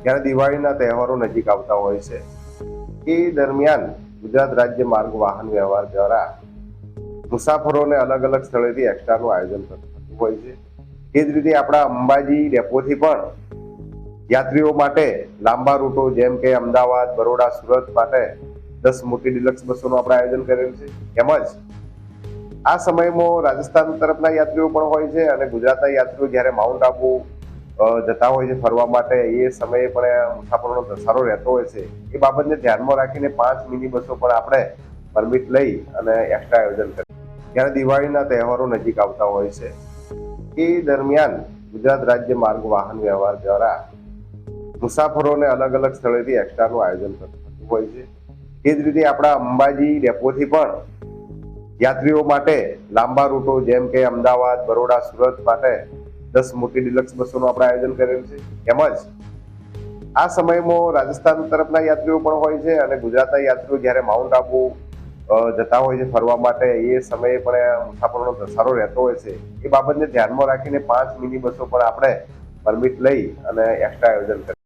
ત્યારે દિવાળીના તહેવારો નજીક આવતા હોય છે એ દરમિયાન ગુજરાત રાજ્ય માર્ગ વાહન વ્યવહાર દ્વારા મુસાફરોને અલગ અલગ સ્થળેથી એક્સ્ટ્રાનું આયોજન થતું હોય છે। એ જ રીતે આપણા અંબાજી ડેપોથી પણ યાત્રીઓ માટે લાંબા રૂટો જેમ કે અમદાવાદ, બરોડા, સુરત માટે 10 મોટી ડિલક્સ બસોનું આપણે આયોજન કરેલ છે। તેમજ આ સમયમાં રાજસ્થાન તરફના યાત્રીઓ પણ હોય છે અને ગુજરાતના યાત્રીઓ જ્યારે માઉન્ટ આબુ જતા હોય છે ફરવા માટે, એ સમયે પણ મુસાફરોનો ધસારો રહેતો હોય છે। એ બાબતને ધ્યાનમાં રાખીને 5 મિની બસો પણ આપણે પરમિટ લઈ અને એક્સ્ટ્રા આયોજન કરીએ। ત્યારે દિવાળીના તહેવારો નજીક આવતા હોય છે એ દરમિયાન ગુજરાત રાજ્ય માર્ગ વાહન વ્યવહાર દ્વારા મુસાફરોને અલગ અલગ સ્થળેથી એક્સ્ટ્રાનું આયોજન થતું હોય છે। એ જ રીતે આપણા અંબાજી ડેપોથી પણ યાત્રીઓ માટે લાંબા રૂટો જેમ કે અમદાવાદ, બરોડા, સુરત માટે 10 મોટી ડિલક્સ બસોનું આપણે આયોજન કરેલ છે। તેમજ આ સમયમાં રાજસ્થાન તરફના યાત્રીઓ પણ હોય છે અને ગુજરાતના યાત્રીઓ જ્યારે માઉન્ટ આબુ જતા હોય છે ફરવા માટે, એ સમયે પણ મુસાફરોનો ધસારો રહેતો હોય છે। એ બાબતને ધ્યાનમાં રાખીને 5 મિની બસો પણ આપણે પરમિટ લઈ અને એક્સ્ટ્રા આયોજન કરીએ।